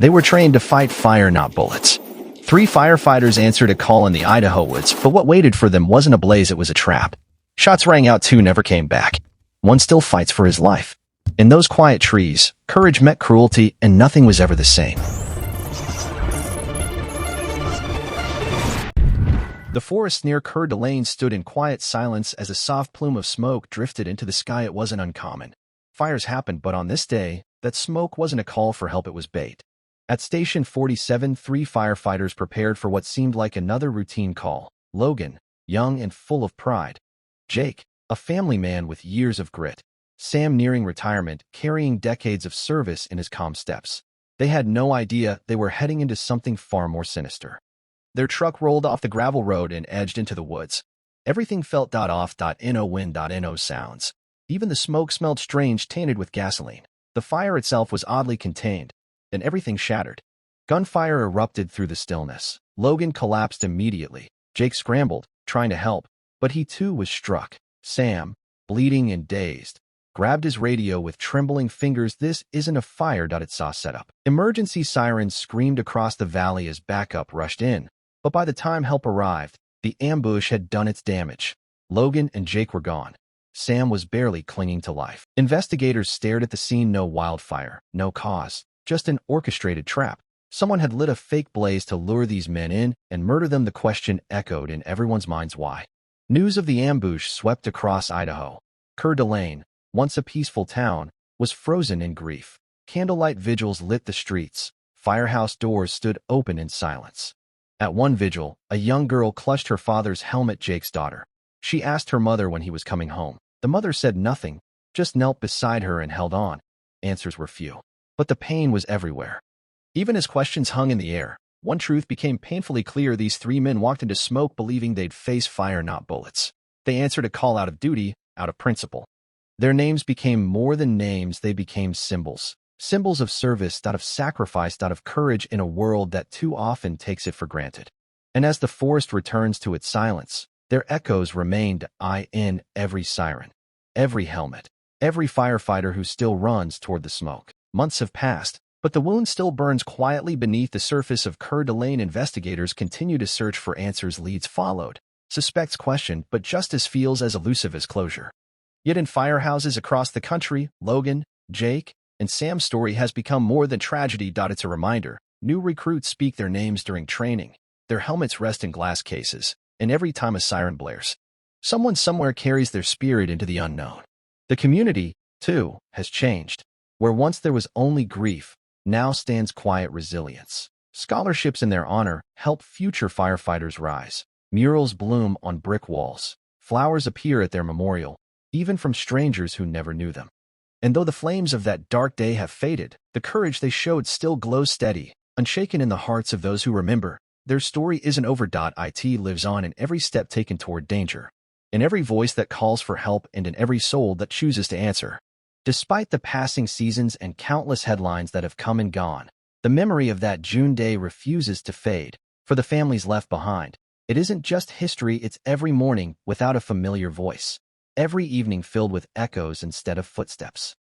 They were trained to fight fire, not bullets. 3 firefighters answered a call in the Idaho woods, but what waited for them wasn't a blaze, it was a trap. Shots rang out, 2 never came back. One still fights for his life. In those quiet trees, courage met cruelty, and nothing was ever the same. The forest near Coeur d'Alene stood in quiet silence as a soft plume of smoke drifted into the sky. It wasn't uncommon. Fires happened, but on this day, that smoke wasn't a call for help, it was bait. At Station 47, 3 firefighters prepared for what seemed like another routine call. Logan, young and full of pride. Jake, a family man with years of grit. Sam, nearing retirement, carrying decades of service in his calm steps. They had no idea they were heading into something far more sinister. Their truck rolled off the gravel road and edged into the woods. Everything felt off.no wind.no sounds. Even the smoke smelled strange, tainted with gasoline. The fire itself was oddly contained. Then everything shattered. Gunfire erupted through the stillness. Logan collapsed immediately. Jake scrambled, trying to help, but he too was struck. Sam, bleeding and dazed, grabbed his radio with trembling fingers. This isn't a fire. It saw setup. Emergency sirens screamed across the valley as backup rushed in, but by the time help arrived, the ambush had done its damage. Logan and Jake were gone. Sam was barely clinging to life. Investigators stared at the scene. No wildfire, no cause, just an orchestrated trap. Someone had lit a fake blaze to lure these men in and murder them. The question echoed in everyone's minds: why? News of the ambush swept across Idaho. Coeur d'Alene, once a peaceful town, was frozen in grief. Candlelight vigils lit the streets. Firehouse doors stood open in silence. At one vigil, a young girl clutched her father's helmet, Jake's daughter. She asked her mother when he was coming home. The mother said nothing, just knelt beside her and held on. Answers were few, but the pain was everywhere. Even as questions hung in the air, one truth became painfully clear: these 3 men walked into smoke believing they'd face fire, not bullets. They answered a call out of duty, out of principle. Their names became more than names, they became symbols. Symbols of service, of sacrifice, of courage in a world that too often takes it for granted. And as the forest returns to its silence, their echoes remained in every siren, every helmet, every firefighter who still runs toward the smoke. Months have passed, but the wound still burns quietly beneath the surface of Coeur d'Alene. Investigators continue to search for answers. Leads followed, suspects questioned, but justice feels as elusive as closure. Yet in firehouses across the country, Logan, Jake, and Sam's story has become more than tragedy. It's a reminder. New recruits speak their names during training. Their helmets rest in glass cases, and every time a siren blares, someone somewhere carries their spirit into the unknown. The community, too, has changed. Where once there was only grief, now stands quiet resilience. Scholarships in their honor help future firefighters rise. Murals bloom on brick walls. Flowers appear at their memorial, even from strangers who never knew them. And though the flames of that dark day have faded, the courage they showed still glows steady, unshaken in the hearts of those who remember. Their story isn't over. It lives on in every step taken toward danger, in every voice that calls for help, and in every soul that chooses to answer. Despite the passing seasons and countless headlines that have come and gone, the memory of that June day refuses to fade. For the families left behind, it isn't just history, it's every morning without a familiar voice, every evening filled with echoes instead of footsteps.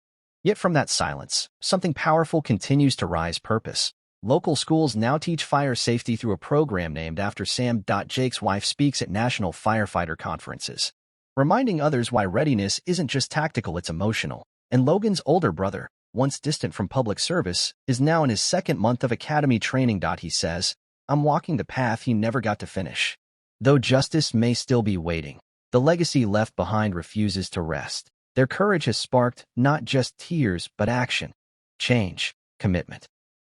Yet from that silence, something powerful continues to rise: purpose. Local schools now teach fire safety through a program named after Sam. Jake's wife speaks at national firefighter conferences, reminding others why readiness isn't just tactical, it's emotional. And Logan's older brother, once distant from public service, is now in his 2nd month of academy training. He says, "I'm walking the path he never got to finish." Though justice may still be waiting, the legacy left behind refuses to rest. Their courage has sparked not just tears, but action, change, commitment.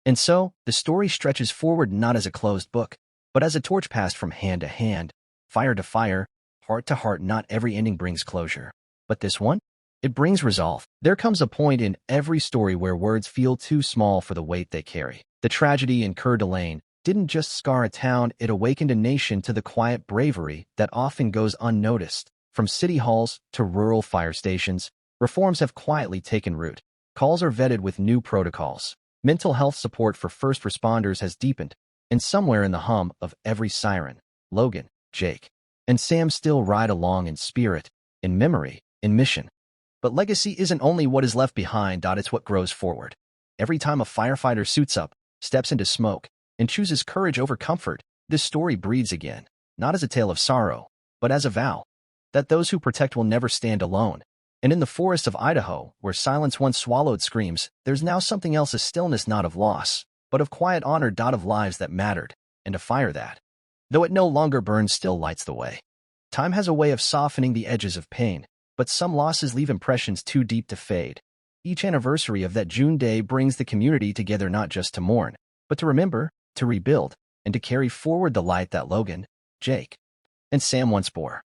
And so, the story stretches forward not as a closed book, but as a torch passed from hand to hand, fire to fire, heart to heart. Not every ending brings closure, but this one? It brings resolve. There comes a point in every story where words feel too small for the weight they carry. The tragedy in Coeur d'Alene didn't just scar a town, it awakened a nation to the quiet bravery that often goes unnoticed. From city halls to rural fire stations, reforms have quietly taken root. Calls are vetted with new protocols. Mental health support for first responders has deepened, and somewhere in the hum of every siren, Logan, Jake, and Sam still ride along in spirit, in memory, in mission. But legacy isn't only what is left behind. It's what grows forward. Every time a firefighter suits up, steps into smoke, and chooses courage over comfort, this story breathes again, not as a tale of sorrow, but as a vow that those who protect will never stand alone. And in the forest of Idaho, where silence once swallowed screams, there's now something else, a stillness not of loss, but of quiet honor, of lives that mattered, and a fire that, though it no longer burns, still lights the way. Time has a way of softening the edges of pain, but some losses leave impressions too deep to fade. Each anniversary of that June day brings the community together, not just to mourn, but to remember, to rebuild, and to carry forward the light that Logan, Jake, and Sam once bore.